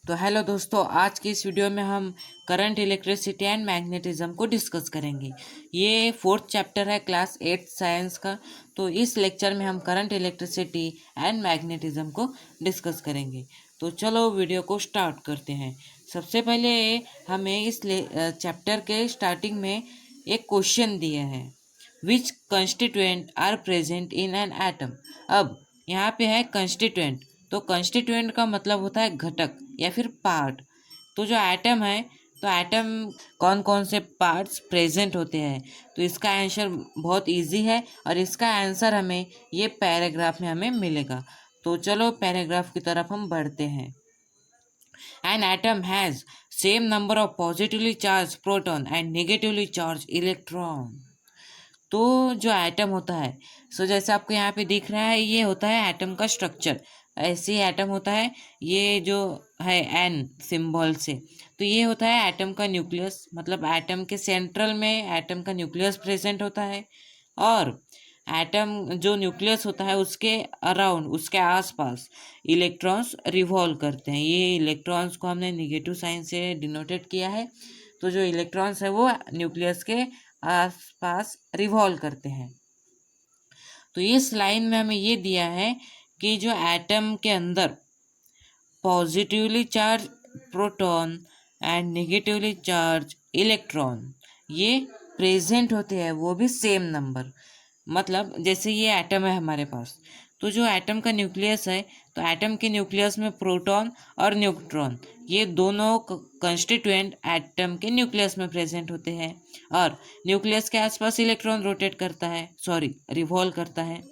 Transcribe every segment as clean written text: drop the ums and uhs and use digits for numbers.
तो हेलो दोस्तों, आज की इस वीडियो में हम करंट इलेक्ट्रिसिटी एंड मैग्नेटिज्म को डिस्कस करेंगे। ये 4th चैप्टर है क्लास 8 साइंस का। तो इस लेक्चर में हम करंट इलेक्ट्रिसिटी एंड मैग्नेटिज्म को डिस्कस करेंगे। तो चलो वीडियो को स्टार्ट करते हैं। सबसे पहले हमें इस चैप्टर के स्टार्टिंग में एक क्वेश्चन दिया है, which constituent are present in an atom. अब यहाँ पे है कंस्टिट्यूएंट, तो कंस्टिट्यूएंट का मतलब होता है घटक या फिर पार्ट। तो जो एटम है, तो एटम कौन कौन से पार्ट्स प्रेजेंट होते हैं, तो इसका आंसर बहुत इजी है और इसका आंसर हमें ये पैराग्राफ में हमें मिलेगा। तो चलो पैराग्राफ की तरफ हम बढ़ते हैं। An atom has same number of positively charged proton and negatively charged electron। तो जो एटम होता है, जैसे आपको यहाँ पे दिख रहा है, ये होता है एटम का स्ट्रक्चर। ऐसे ही एटम होता है, ये जो है एन सिंबल से, तो ये होता है एटम का न्यूक्लियस। मतलब एटम के सेंट्रल में एटम का न्यूक्लियस प्रेजेंट होता है और एटम जो न्यूक्लियस होता है उसके अराउंड, उसके आसपास इलेक्ट्रॉन्स रिवॉल्व करते हैं। ये इलेक्ट्रॉन्स को हमने निगेटिव साइन से डिनोटेड किया है। तो जो इलेक्ट्रॉन्स है वो न्यूक्लियस के आसपास रिवॉल्व करते हैं। तो इस लाइन में हमें ये दिया है कि जो एटम के अंदर positively charge proton and negatively charge electron ये प्रेजेंट होते हैं, वो भी सेम नंबर। मतलब जैसे ये एटम है हमारे पास, तो जो एटम का न्यूक्लियस है, तो एटम के न्यूक्लियस में प्रोटॉन और न्यूट्रॉन ये दोनों कंस्टिट्यूएंट एटम के न्यूक्लियस में प्रेजेंट होते हैं और न्यूक्लियस के आसपास इलेक्ट्रॉन रोटेट करता है, रिवॉल्व करता है।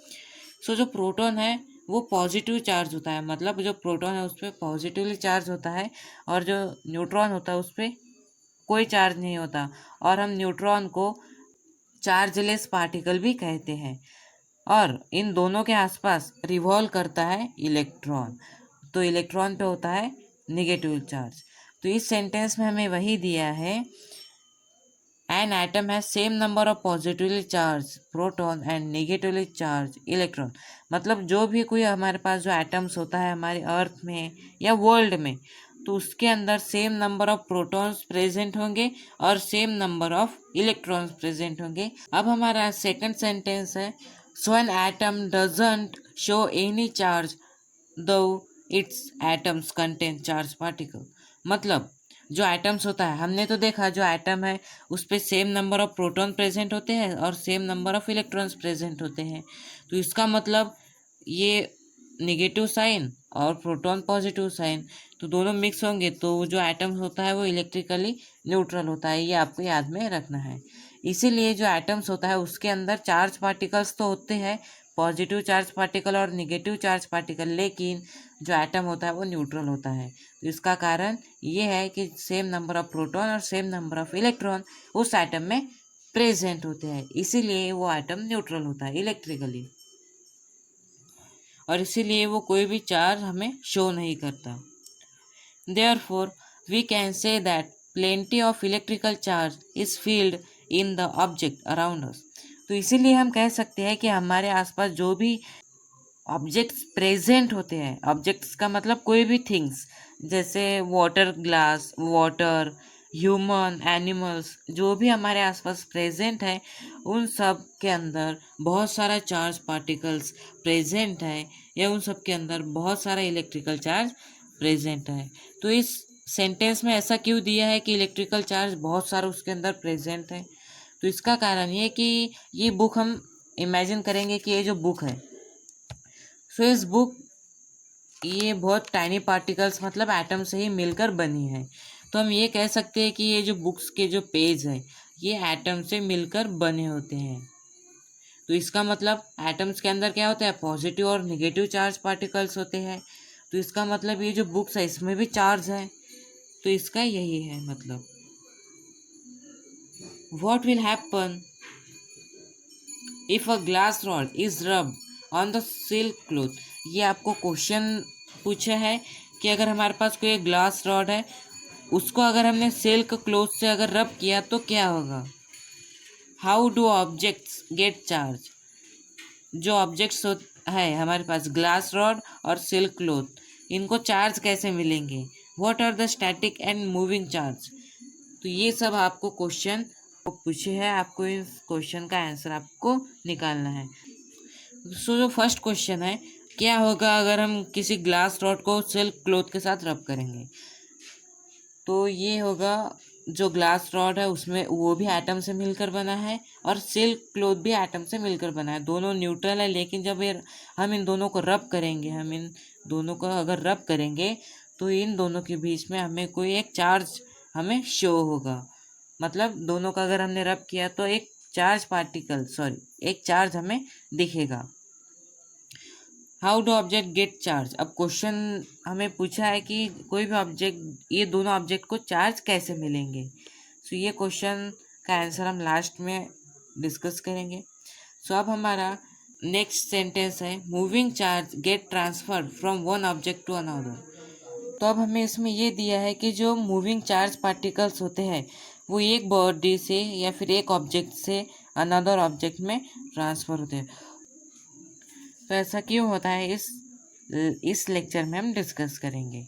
जो प्रोटॉन है वो पॉजिटिव चार्ज होता है, मतलब जो प्रोटॉन है उस पर पॉजिटिवली चार्ज होता है और जो न्यूट्रॉन होता है उस पर कोई चार्ज नहीं होता। और हम न्यूट्रॉन को चार्जलेस पार्टिकल भी कहते हैं और इन दोनों के आसपास रिवॉल्व करता है इलेक्ट्रॉन। तो इलेक्ट्रॉन पे होता है नेगेटिव चार्ज। तो इस सेंटेंस में हमें वही दिया है, an atom has same number of positively charge proton and negatively charge electron. मतलब जो भी कोई हमारे पास जो एटम्स होता है हमारे अर्थ में या वर्ल्ड में, तो उसके अंदर same number of protons present होंगे और same number of electrons present होंगे। अब हमारा सेकंड सेंटेंस है, so an atom doesn't show any charge though its atoms contain charge particle. मतलब जो एटम्स होता है, हमने तो देखा जो एटम है उस पर same number of proton present होते हैं और same number of electrons present होते हैं। तो इसका मतलब ये नेगेटिव साइन और प्रोटॉन पॉजिटिव साइन, तो दोनों मिक्स होंगे तो जो एटम्स होता है वो इलेक्ट्रिकली न्यूट्रल होता है। ये आपको याद में रखना है। इसीलिए जो एटम्स होता है उसके अंदर चार्ज पार्टिकल्स तो होते हैं, पॉजिटिव चार्ज पार्टिकल और निगेटिव चार्ज पार्टिकल, लेकिन जो एटम होता है वो न्यूट्रल होता है। तो इसका कारण ये है कि सेम नंबर ऑफ प्रोटॉन और सेम नंबर ऑफ इलेक्ट्रॉन उस एटम में प्रेजेंट होते हैं, इसीलिए वो एटम न्यूट्रल होता है इलेक्ट्रिकली और इसीलिए वो कोई भी चार्ज हमें शो नहीं करता। Therefore, we can say that plenty of electrical charge is filled in the object around us। तो इसीलिए हम कह सकते हैं कि हमारे आसपास जो भी ऑब्जेक्ट्स प्रेजेंट होते हैं, ऑब्जेक्ट्स का मतलब कोई भी थिंग्स, जैसे water glass, water, human, animals, जो भी हमारे आसपास प्रेजेंट है, उन सब के अंदर बहुत सारा चार्ज पार्टिकल्स प्रेजेंट है या उन सब के अंदर बहुत सारा इलेक्ट्रिकल चार्ज प्रेजेंट है। तो इस सेंटेंस में ऐसा क्यों दिया है कि इलेक्ट्रिकल चार्ज बहुत सारा उसके अंदर प्रेजेंट है? तो इसका कारण ये कि ये बुक, हम इमेजिन करेंगे कि ये जो बुक है, इस बुक ये बहुत टाइनी पार्टिकल्स मतलब एटम से ही मिलकर बनी है। तो हम ये कह सकते हैं कि ये जो बुक्स के जो पेज है ये एटम से मिलकर बने होते हैं। तो इसका मतलब एटम्स के अंदर क्या होता है, पॉजिटिव और नेगेटिव चार्ज पार्टिकल्स होते हैं। तो इसका मतलब ये जो बुक्स है इसमें भी चार्ज है। तो इसका यही है मतलब। What will happen if a glass rod is rubbed on the silk cloth. ये आपको क्वेश्चन पूछा है कि अगर हमारे पास कोई ग्लास रॉड है, उसको अगर हमने सिल्क क्लोथ से अगर रब किया तो क्या होगा। How do objects get charge. जो ऑब्जेक्ट्स है हमारे पास, ग्लास रॉड और सिल्क क्लोथ, इनको चार्ज कैसे मिलेंगे। What are the static and moving charge. तो ये सब आपको क्वेश्चन पूछे हैं, आपको इस क्वेश्चन का आंसर आपको निकालना है। सो जो फर्स्ट क्वेश्चन है, क्या होगा अगर हम किसी ग्लास रॉड को सिल्क क्लॉथ के साथ रब करेंगे। तो ये होगा, जो ग्लास रॉड है उसमें वो भी एटम से मिलकर बना है और सिल्क क्लॉथ भी एटम से मिलकर बना है। दोनों न्यूट्रल है, लेकिन जब ये हम इन दोनों को रब करेंगे, हम इन दोनों को अगर रब करेंगे तो इन दोनों के बीच में हमें कोई एक चार्ज हमें शो होगा। मतलब दोनों का अगर हमने रब किया तो एक चार्ज हमें दिखेगा। How do object gate charge. अब क्वेश्चन हमें पूछा है कि कोई भी ऑब्जेक्ट, ये दोनों ऑब्जेक्ट को चार्ज कैसे मिलेंगे। सो ये क्वेश्चन का आंसर हम लास्ट में डिस्कस करेंगे। सो अब हमारा नेक्स्ट सेंटेंस है, moving charge get transferred from one object to another. तो अब हमें इसमें ये दिया है कि जो मूविंग चार्ज पार्टिकल्स होते हैं वो एक बॉडी से या फिर एक ऑब्जेक्ट से अनदर ऑब्जेक्ट में ट्रांसफ़र होते हैं। तो ऐसा क्यों होता है, इस लेक्चर में हम डिस्कस करेंगे।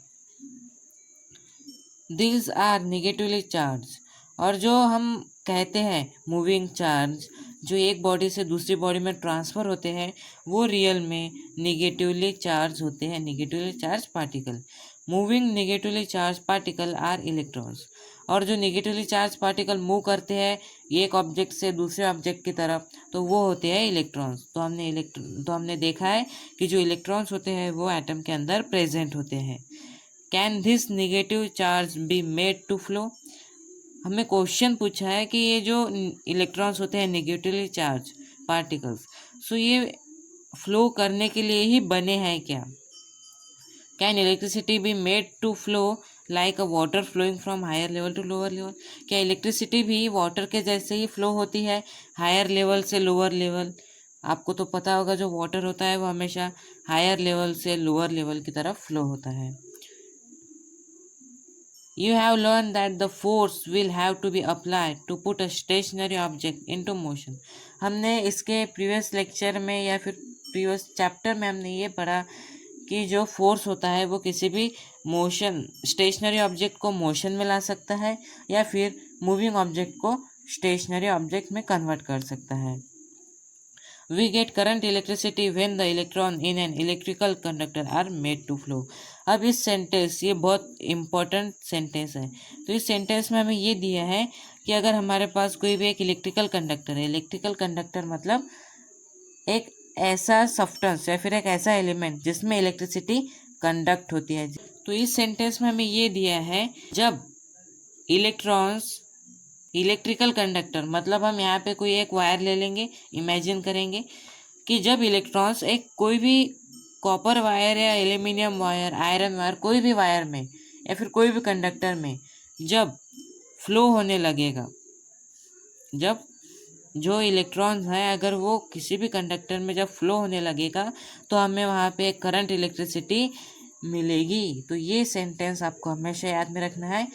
These are negatively charge. और जो हम कहते हैं मूविंग चार्ज, जो एक बॉडी से दूसरी बॉडी में ट्रांसफ़र होते हैं, वो रियल में नेगेटिवली चार्ज होते हैं, negatively charge particle. Moving negatively charge particle are electrons. और जो नेगेटिवली चार्ज पार्टिकल मूव करते हैं एक ऑब्जेक्ट से दूसरे ऑब्जेक्ट की तरफ, तो वो होते हैं इलेक्ट्रॉन्स। तो हमने देखा है कि जो इलेक्ट्रॉन्स होते हैं वो एटम के अंदर प्रेजेंट होते हैं। Can this negative charge be made to flow. हमें क्वेश्चन पूछा है कि ये जो इलेक्ट्रॉन्स होते हैं नेगेटिवली चार्ज पार्टिकल्स, सो ये फ्लो करने के लिए ही बने हैं क्या। Can electricity be made to flow like a water flowing from higher level to lower level. क्या इलेक्ट्रिसिटी भी वाटर के जैसे ही फ्लो होती है, हायर लेवल से लोअर लेवल। आपको तो पता होगा जो वाटर होता है वो हमेशा हायर लेवल से लोअर लेवल की तरफ फ्लो होता है। You have learned that the force will have to be applied to put a stationary object into motion। हमने इसके प्रीवियस लेक्चर में या फिर प्रीवियस चैप्टर में हमने ये पढ़ा कि जो फोर्स होता है वो किसी भी स्टेशनरी ऑब्जेक्ट को मोशन में ला सकता है या फिर मूविंग ऑब्जेक्ट को स्टेशनरी ऑब्जेक्ट में कन्वर्ट कर सकता है। We get current electricity when the electron in an electrical conductor are made to flow। अब इस सेंटेंस, ये बहुत इम्पोर्टेंट सेंटेंस है। तो इस सेंटेंस में हमें ये दिया है कि अगर हमारे पास कोई भी एक इलेक्ट्रिकल कंडक्टर है, इलेक्ट्रिकल कंडक्टर मतलब एक ऐसा सब्सटेंस या फिर एक ऐसा एलिमेंट जिसमें इलेक्ट्रिसिटी कंडक्ट होती है। तो इस सेंटेंस में हमें ये दिया है, जब इलेक्ट्रॉन्स, इलेक्ट्रिकल कंडक्टर मतलब हम यहाँ पे कोई एक वायर ले लेंगे, इमेजिन करेंगे कि जब इलेक्ट्रॉन्स एक कोई भी कॉपर वायर या एल्यूमिनियम वायर, आयरन वायर, कोई भी वायर में या फिर कोई भी कंडक्टर में जब फ्लो होने लगेगा, जब जो इलेक्ट्रॉन्स हैं अगर वो किसी भी कंडक्टर में जब फ्लो होने लगेगा तो हमें वहाँ पे करंट इलेक्ट्रिसिटी मिलेगी। तो ये सेंटेंस आपको हमेशा याद में रखना है।